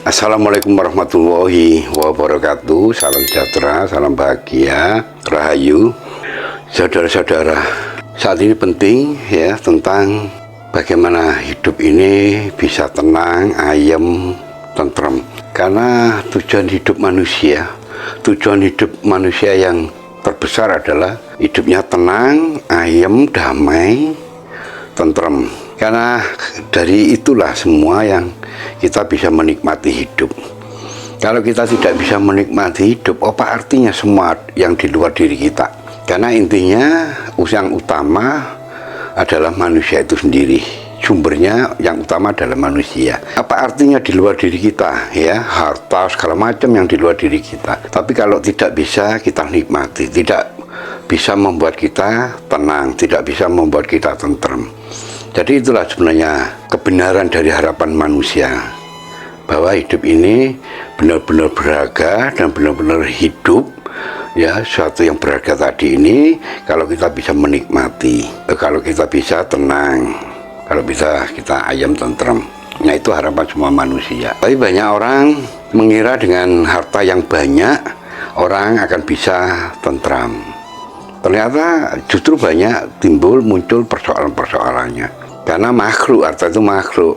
Assalamualaikum warahmatullahi wabarakatuh. Salam sejahtera, salam bahagia, rahayu. Saudara-saudara, saat ini penting ya tentang bagaimana hidup ini bisa tenang, ayem, tentrem. Karena tujuan hidup manusia yang terbesar adalah hidupnya tenang, ayem, damai, tentrem. Karena dari itulah semua yang kita bisa menikmati hidup. Kalau kita tidak bisa menikmati hidup, apa artinya semua yang di luar diri kita? Karena intinya yang utama adalah manusia itu sendiri. Sumbernya yang utama adalah manusia. Apa artinya di luar diri kita? Ya, harta segala macam yang di luar diri kita. Tapi kalau tidak bisa kita nikmati, tidak bisa membuat kita tenang, tidak bisa membuat kita tentrem. Jadi itulah sebenarnya kebenaran dari harapan manusia, bahwa hidup ini benar-benar berharga dan benar-benar hidup. Ya, suatu yang berharga tadi ini kalau kita bisa menikmati, kalau kita bisa tenang, kalau bisa kita ayam tentrem. Nah, itu harapan semua manusia. Tapi banyak orang mengira dengan harta yang banyak orang akan bisa tentram. Ternyata justru banyak muncul persoalan-persoalannya. Karena makhluk, harta itu makhluk.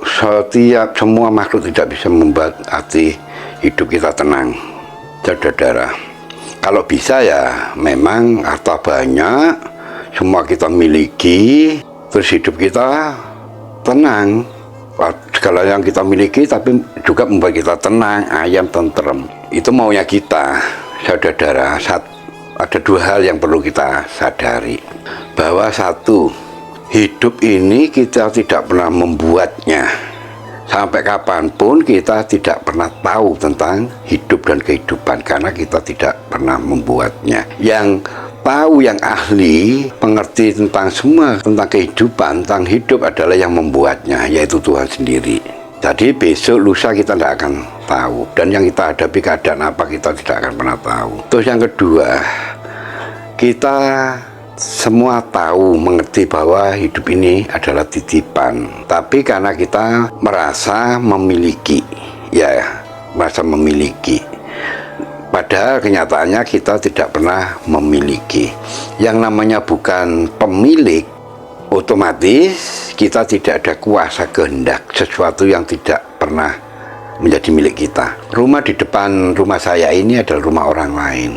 Semua makhluk tidak bisa membuat hati hidup kita tenang. Saudara, kalau bisa ya memang harta banyak, semua kita miliki, terus hidup kita tenang. Segala yang kita miliki tapi juga membuat kita tenang, ayam, tentrem. Itu maunya kita, saudara. Ada dua hal yang perlu kita sadari, bahwa satu, hidup ini kita tidak pernah membuatnya. Sampai kapanpun kita tidak pernah tahu tentang hidup dan kehidupan, karena kita tidak pernah membuatnya. Yang tahu, yang ahli, pengerti tentang semua, tentang kehidupan, tentang hidup adalah yang membuatnya, yaitu Tuhan sendiri. Jadi besok, lusa kita tidak akan tahu. Dan yang kita hadapi keadaan apa kita tidak akan pernah tahu. Terus yang kedua, kita semua tahu, mengerti bahwa hidup ini adalah titipan. Tapi karena kita merasa memiliki, padahal kenyataannya kita tidak pernah memiliki. Yang namanya bukan pemilik, otomatis kita tidak ada kuasa kehendak sesuatu yang tidak pernah menjadi milik kita. Rumah di depan rumah saya ini adalah rumah orang lain.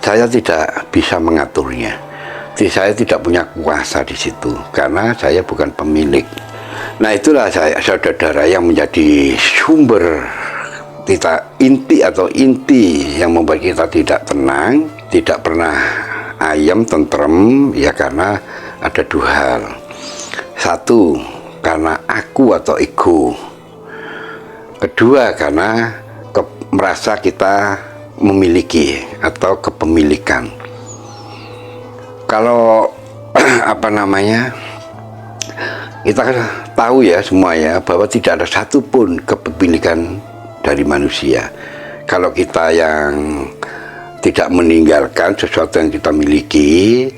Saya tidak bisa mengaturnya. Saya tidak punya kuasa di situ karena saya bukan pemilik. Nah, itulah saudara yang menjadi sumber kita, inti yang membuat kita tidak tenang, tidak pernah ayam, tentrem, ya karena ada dua hal. Satu, karena aku atau ego. Kedua, karena merasa kita memiliki atau kepemilikan. Kalau kita tahu ya semua ya, bahwa tidak ada satupun kepemilikan dari manusia. Kalau kita yang tidak meninggalkan sesuatu yang kita miliki,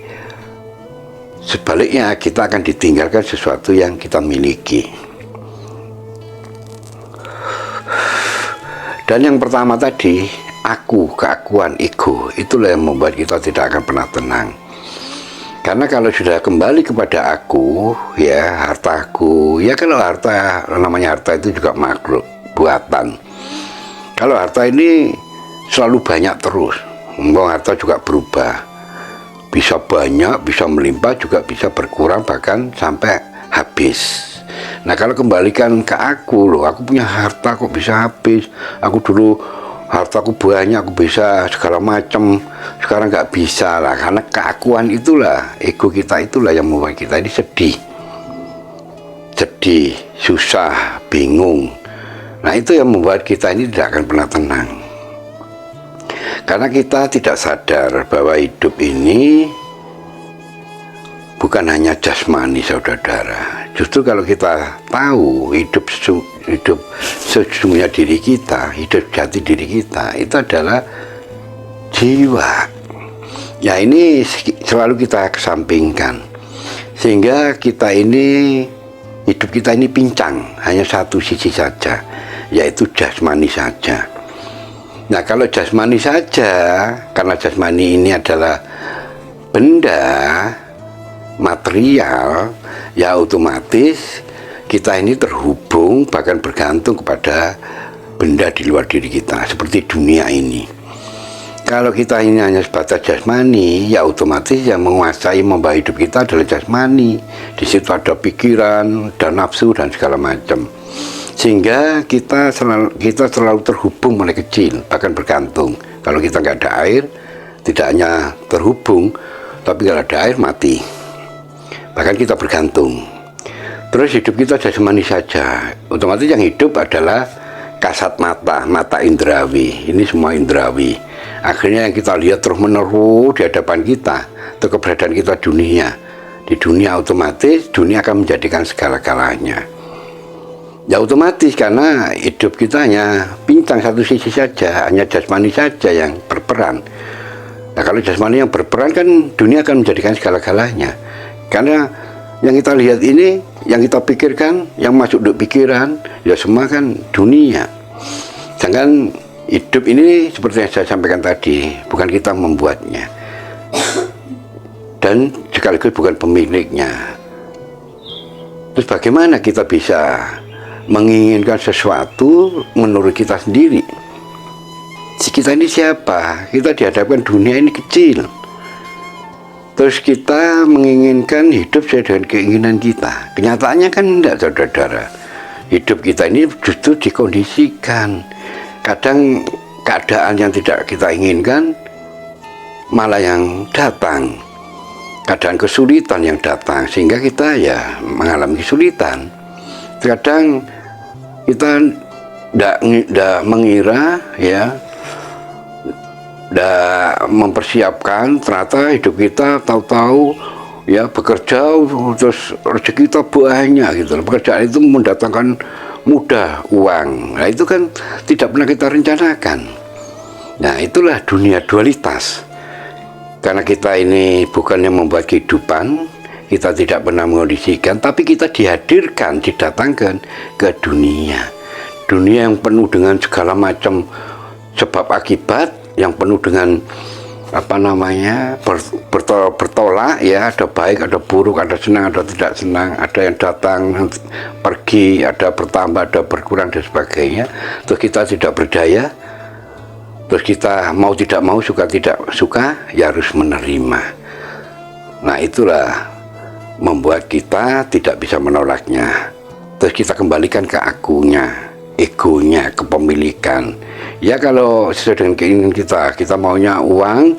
sebaliknya kita akan ditinggalkan sesuatu yang kita miliki. Dan yang pertama tadi, keakuan, ego, itulah yang membuat kita tidak akan pernah tenang. Karena kalau sudah kembali kepada aku, ya hartaku, ya kalau namanya harta itu juga makhluk buatan. Kalau harta ini selalu banyak terus, harta juga berubah, bisa banyak, bisa melimpah, juga bisa berkurang, bahkan sampai habis. Nah, kalau kembalikan ke aku, aku punya harta kok bisa habis. Aku dulu hartaku banyak, aku bisa segala macam, sekarang nggak bisa lah. Karena keakuan itulah, ego kita itulah yang membuat kita ini sedih, susah, bingung. Nah, itu yang membuat kita ini tidak akan pernah tenang. Karena kita tidak sadar bahwa hidup ini bukan hanya jasmani, saudara. Justru kalau kita tahu hidup sesungguhnya diri kita, hidup jati diri kita, itu adalah jiwa. Ya, ini selalu kita kesampingkan. Sehingga hidup kita ini pincang, hanya satu sisi saja. yaitu jasmani saja. Nah, kalau jasmani saja, karena jasmani ini adalah benda material, ya otomatis kita ini terhubung, bahkan bergantung kepada benda di luar diri kita, seperti dunia ini. Kalau kita ini hanya sebatas jasmani, ya otomatis yang menguasai membawa hidup kita adalah jasmani. Di situ ada pikiran dan nafsu dan segala macam. Sehingga kita selalu terhubung mulai kecil, bahkan bergantung. Kalau kita nggak ada air, tidak hanya terhubung, tapi kalau ada air mati. Bahkan kita bergantung. Terus hidup kita jasmani saja. Otomatis yang hidup adalah kasat mata, mata indrawi. Ini semua indrawi. Akhirnya yang kita lihat terus menerus di hadapan kita, itu keberadaan kita dunia. Di dunia otomatis dunia akan menjadikan segala-galanya. Ya otomatis, karena hidup kita hanya pincang satu sisi saja, hanya jasmani saja yang berperan. Nah, kalau jasmani yang berperan kan dunia akan menjadikan segala-galanya. Karena yang kita lihat ini, yang kita pikirkan, yang masuk di pikiran, ya semua kan dunia. Jangan hidup ini seperti yang saya sampaikan tadi, bukan kita membuatnya, dan sekaligus bukan pemiliknya. Terus bagaimana kita bisa menginginkan sesuatu menurut kita sendiri? Kita ini siapa? Kita dihadapkan dunia ini kecil, terus kita menginginkan hidup sesuai dengan keinginan kita. Kenyataannya kan tidak, saudara-saudara. Hidup kita ini justru dikondisikan. Kadang keadaan yang tidak kita inginkan malah yang datang, keadaan kesulitan yang datang, sehingga kita ya mengalami kesulitan. Kadang kita tidak mengira, ya, tidak mempersiapkan, ternyata hidup kita tahu-tahu ya bekerja terus rezeki kita banyak gitu. Pekerjaan itu mendatangkan mudah uang. Nah, itu kan tidak pernah kita rencanakan. Nah, itulah dunia dualitas. Karena kita ini bukannya membuat kehidupan, kita tidak pernah mengondisikan, tapi kita dihadirkan, didatangkan ke dunia. Dunia yang penuh dengan segala macam sebab akibat, yang penuh dengan bertolak, ya, ada baik, ada buruk, ada senang, ada tidak senang, ada yang datang, pergi, ada bertambah, ada berkurang dan sebagainya. Terus kita tidak berdaya, terus kita mau tidak mau, suka tidak suka, ya harus menerima. Nah, itulah membuat kita tidak bisa menolaknya. Terus kita kembalikan ke akunya, egonya, kepemilikan. Ya, kalau sesuai dengan keinginan kita maunya uang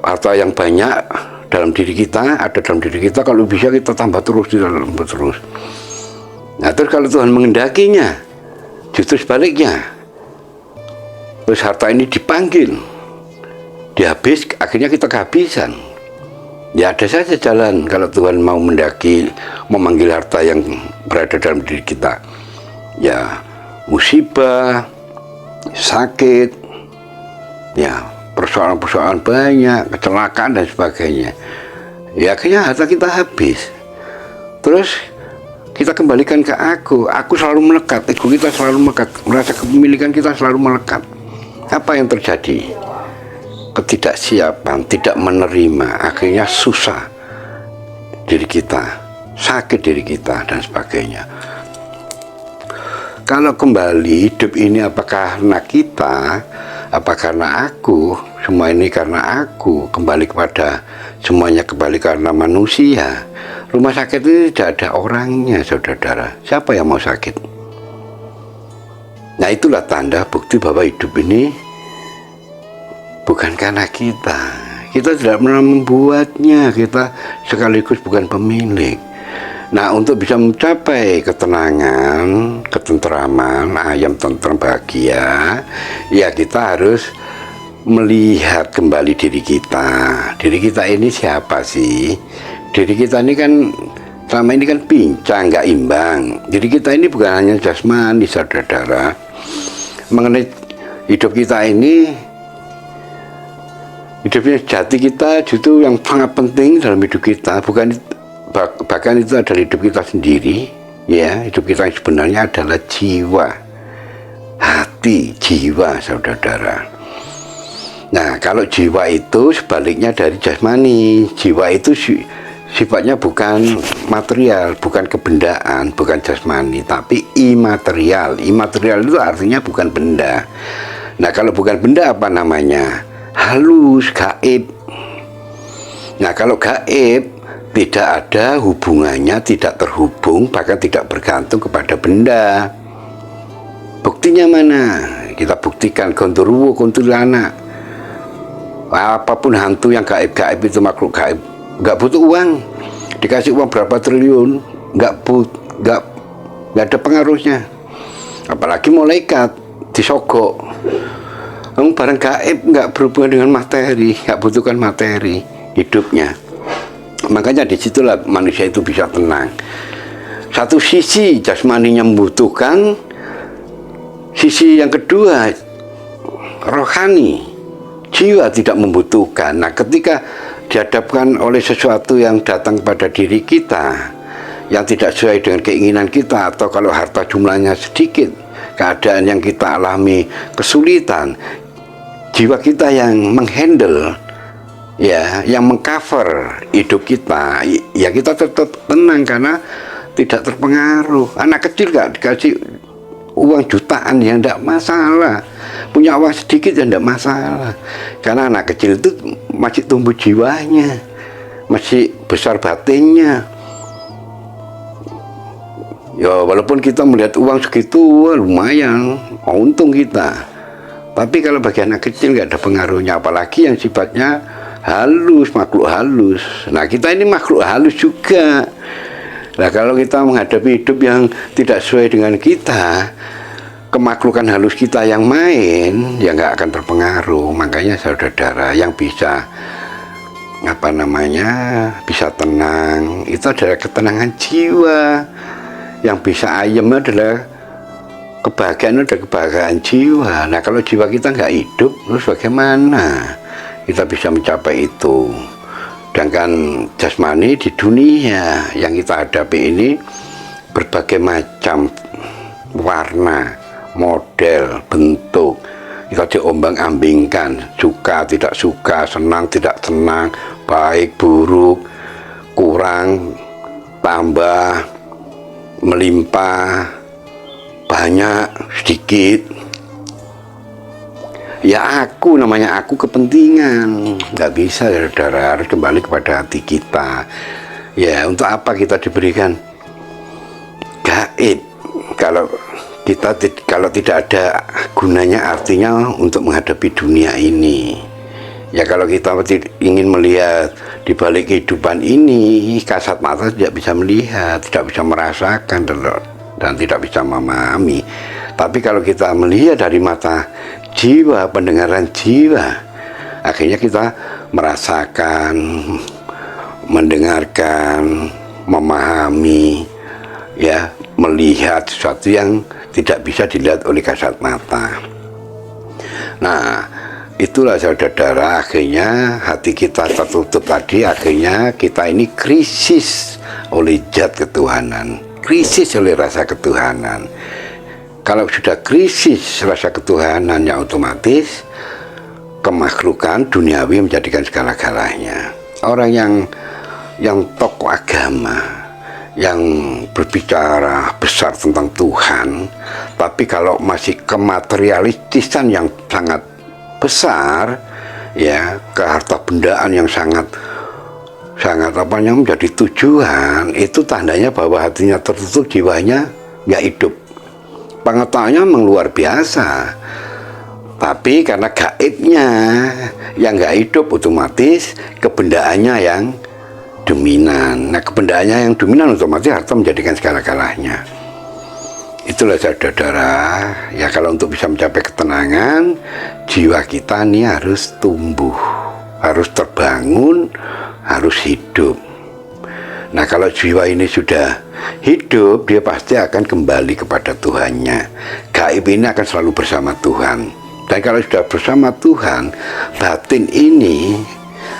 atau yang banyak dalam diri kita, ada dalam diri kita, kalau bisa kita tambah terus, terus. Nah, terus kalau Tuhan mengendakinya, justru sebaliknya. Terus harta ini dipanggil, dihabis, akhirnya kita kehabisan. Ya, ada saja jalan kalau Tuhan mau mendaki, memanggil harta yang berada dalam diri kita. Ya, musibah, sakit, ya, persoalan-persoalan banyak, kecelakaan dan sebagainya. Ya, akhirnya harta kita habis. Terus kita kembalikan ke aku selalu melekat, ego kita selalu melekat, merasa kepemilikan kita selalu melekat. Apa yang terjadi? Ketidaksiapan, tidak menerima, akhirnya susah diri kita, sakit diri kita dan sebagainya. Kalau kembali hidup ini apakah karena kita, apa karena aku, semua ini karena aku, kembali kepada semuanya, kembali karena manusia. Rumah sakit ini tidak ada orangnya, saudara-saudara. Siapa yang mau sakit? Nah, itulah tanda bukti bahwa hidup ini bukan karena kita. Kita tidak pernah membuatnya, kita sekaligus bukan pemilik. Nah, untuk bisa mencapai ketenangan, ketentraman, ayam tentrem bahagia, ya kita harus melihat kembali diri kita. Diri kita ini siapa sih? Diri kita ini kan selama ini kan pincang, nggak imbang. Diri kita ini bukan hanya jasmani, saudara-saudara. Mengenai hidup kita ini, hidupnya jati kita justru yang sangat penting dalam hidup kita, bahkan itu adalah hidup kita sendiri, ya. Hidup kita yang sebenarnya adalah jiwa, hati, jiwa, saudara-saudara. Nah, kalau jiwa itu sebaliknya dari jasmani. Jiwa itu sifatnya bukan material, bukan kebendaan, bukan jasmani, tapi imaterial. Imaterial itu artinya bukan benda. Nah, kalau bukan benda apa namanya? Halus, gaib. Nah, kalau gaib tidak ada hubungannya, tidak terhubung, bahkan tidak bergantung kepada benda. Buktinya mana? Kita buktikan Gondoruo, kuntilanak, apapun hantu yang gaib-gaib itu, makhluk gaib, nggak butuh uang. Dikasih uang berapa triliun, nggak ada pengaruhnya. Apalagi malaikat disogok. Barang gaib nggak berhubungan dengan materi, nggak butuhkan materi hidupnya. Makanya disitulah manusia itu bisa tenang. Satu sisi jasmaninya membutuhkan, sisi yang kedua rohani, jiwa tidak membutuhkan. Nah, ketika dihadapkan oleh sesuatu yang datang pada diri kita yang tidak sesuai dengan keinginan kita, atau kalau harta jumlahnya sedikit, keadaan yang kita alami kesulitan, jiwa kita yang menghandle, ya, yang mengcover hidup kita, ya kita tetap tenang karena tidak terpengaruh. Anak kecil gak dikasih uang jutaan ya tidak masalah, punya uang sedikit ya tidak masalah, karena anak kecil itu masih tumbuh jiwanya, masih besar batinnya. Ya walaupun kita melihat uang segitu, wah, lumayan, untung kita. Tapi kalau bagi anak kecil nggak ada pengaruhnya, apalagi yang sifatnya halus, makhluk halus. Nah, kita ini makhluk halus juga. Nah, kalau kita menghadapi hidup yang tidak sesuai dengan kita, kemakhlukan halus kita yang main, ya nggak akan terpengaruh. Makanya saudara-saudara yang bisa bisa tenang, itu adalah ketenangan jiwa. Yang bisa ayem adalah kebahagiaan jiwa. Nah, kalau jiwa kita nggak hidup, terus bagaimana kita bisa mencapai itu? Sedangkan jasmani di dunia yang kita hadapi ini berbagai macam warna, model, bentuk. Kita diombang-ambingkan, suka, tidak suka, senang, tidak senang, baik, buruk, kurang, tambah, melimpah, banyak, sedikit. Ya aku, namanya aku kepentingan. Nggak bisa, saudara, harus kembali kepada hati kita. Ya, untuk apa kita diberikan gaib kalau tidak ada gunanya, artinya untuk menghadapi dunia ini. Ya kalau kita ingin melihat di balik kehidupan ini, kasat mata tidak bisa melihat, tidak bisa merasakan, dan tidak bisa memahami. Tapi kalau kita melihat dari mata jiwa, pendengaran jiwa, akhirnya kita merasakan, mendengarkan, memahami, ya, melihat sesuatu yang tidak bisa dilihat oleh kasat mata. Nah, itulah saudara-saudara, akhirnya hati kita tertutup tadi, akhirnya kita ini krisis oleh zat ketuhanan, krisis oleh rasa ketuhanan. Kalau sudah krisis rasa ketuhanan, ya otomatis kemakhlukan duniawi menjadikan segala-galanya. Orang yang tokoh agama, yang berbicara besar tentang Tuhan, tapi kalau masih kematerialistisan yang sangat besar, ya, ke harta bendaan yang sangat menjadi tujuan, itu tandanya bahwa hatinya tertutup, jiwanya nggak hidup. Pengetahuannya memang luar biasa, tapi karena gaibnya yang nggak hidup, otomatis kebendaannya yang dominan. Nah, kebendaannya yang dominan otomatis harta menjadikan segala-galanya. Itulah saudara-saudara, ya, kalau untuk bisa mencapai ketenangan, jiwa kita ini harus tumbuh, harus terbangun, harus hidup. Nah, kalau jiwa ini sudah hidup, dia pasti akan kembali kepada Tuhannya. Gaib ini akan selalu bersama Tuhan. Dan kalau sudah bersama Tuhan, batin ini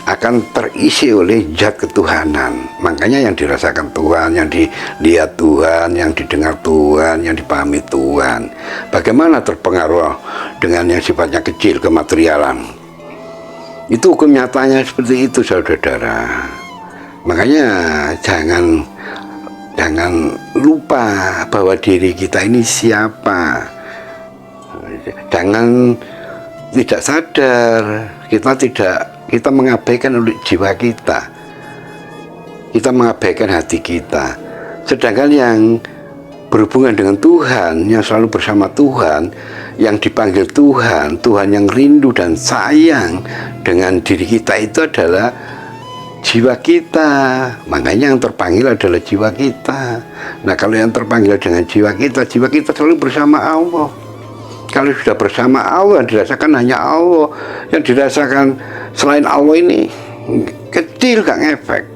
akan terisi oleh zat ketuhanan. Makanya yang dirasakan Tuhan, yang dilihat Tuhan, yang didengar Tuhan, yang dipahami Tuhan. Bagaimana terpengaruh dengan yang sifatnya kecil, kematerialan. Itu hukum nyatanya seperti itu, saudara-saudara. Makanya jangan lupa bahwa diri kita ini siapa. Jangan tidak sadar, kita mengabaikan oleh jiwa kita, mengabaikan hati kita. Sedangkan yang berhubungan dengan Tuhan, yang selalu bersama Tuhan, yang dipanggil Tuhan, Tuhan yang rindu dan sayang dengan diri kita, itu adalah jiwa kita. Makanya yang terpanggil adalah jiwa kita. Nah, kalau yang terpanggil dengan jiwa kita selalu bersama Allah. Kalau sudah bersama Allah, dirasakan hanya Allah. Yang dirasakan selain Allah ini kecil, gak ngefek.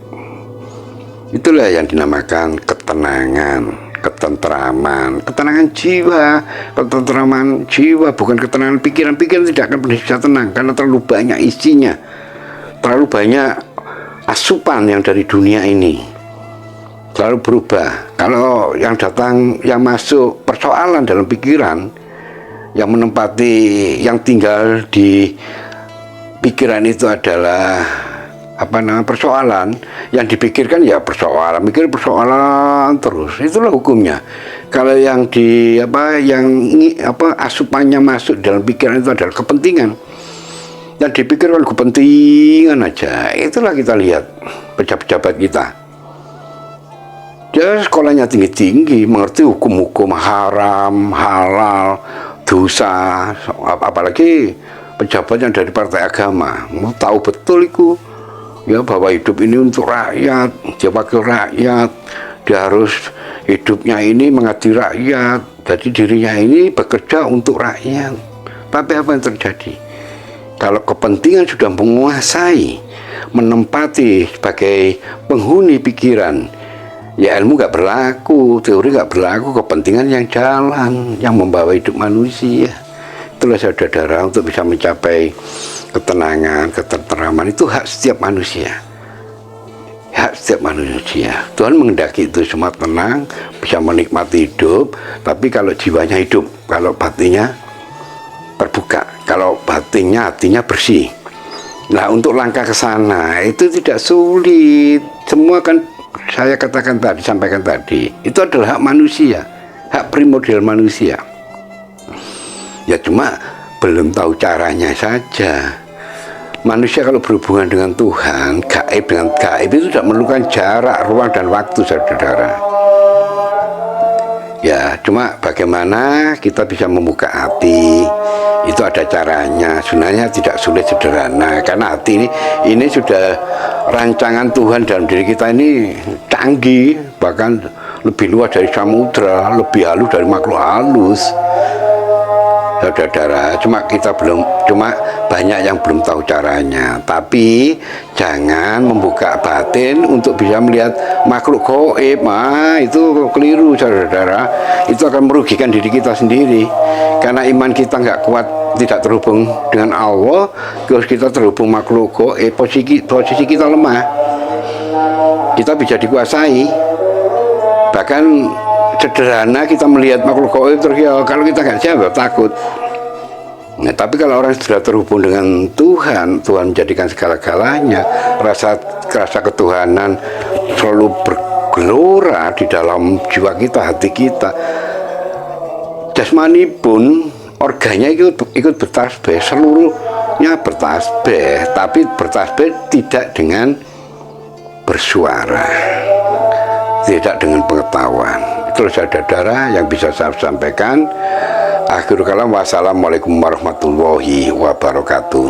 Itulah yang dinamakan ketenangan, ketenangan jiwa, bukan ketenangan pikiran. Pikiran tidak akan pernah bisa tenang karena terlalu banyak isinya, terlalu banyak asupan yang dari dunia ini, selalu berubah. Kalau yang datang, yang masuk persoalan dalam pikiran, yang menempati, yang tinggal di pikiran itu adalah persoalan, yang dipikirkan ya persoalan, mikir persoalan terus. Itulah hukumnya. Kalau yang asupannya masuk dalam pikiran itu adalah kepentingan, yang dipikirkan kepentingan aja. Itulah kita lihat pejabat-pejabat kita. Dia sekolahnya tinggi-tinggi, mengerti hukum-hukum haram, halal, dosa, apalagi pejabat yang dari partai agama, mau tahu betul itu ya, bahwa hidup ini untuk rakyat, dia wakil rakyat, dia harus hidupnya ini mengabdi rakyat, jadi dirinya ini bekerja untuk rakyat. Tapi apa yang terjadi kalau kepentingan sudah menguasai, menempati sebagai penghuni pikiran? Ya, ilmu gak berlaku, teori gak berlaku, kepentingan yang jalan, yang membawa hidup manusia. Itulah saudara-saudara, untuk bisa mencapai ketenangan, ketenteraman, itu hak setiap manusia. Hak setiap manusia. Tuhan menghendaki itu semua tenang, bisa menikmati hidup, tapi kalau jiwanya hidup, kalau batinnya terbuka, kalau batinnya, hatinya bersih. Nah, untuk langkah ke sana itu tidak sulit. Semua kan saya katakan tadi, sampaikan tadi, itu adalah hak manusia, hak primordial manusia. Ya cuma belum tahu caranya saja. Manusia kalau berhubungan dengan Tuhan, gaib dengan gaib itu tidak memerlukan jarak, ruang, dan waktu, saudara. Ya cuma bagaimana kita bisa membuka hati, itu ada caranya. Sebenarnya tidak sulit, sederhana, karena hati ini sudah rancangan Tuhan dalam diri kita ini canggih, bahkan lebih luas dari samudra, lebih halus dari makhluk halus, saudara. Cuma banyak yang belum tahu caranya. Tapi jangan membuka batin untuk bisa melihat makhluk gaib. Itu keliru, saudara. Itu akan merugikan diri kita sendiri, karena iman kita nggak kuat, tidak terhubung dengan Allah, terus kita terhubung makhluk gaib, posisi kita lemah, kita bisa dikuasai. Bahkan sederhana, kita melihat makhluk gaib terus, ya kalau kita nggak siap, takut. Nah, tapi kalau orang sudah terhubung dengan Tuhan, Tuhan menjadikan segala-galanya, rasa ketuhanan selalu bergelora di dalam jiwa kita, hati kita. Jasmani pun, organnya ikut bertasbih, seluruhnya bertasbih, tapi bertasbih tidak dengan bersuara, tidak dengan pengetahuan. Itulah saudara yang bisa saya sampaikan. Akhirul kalam, wassalamualaikum warahmatullahi wabarakatuh.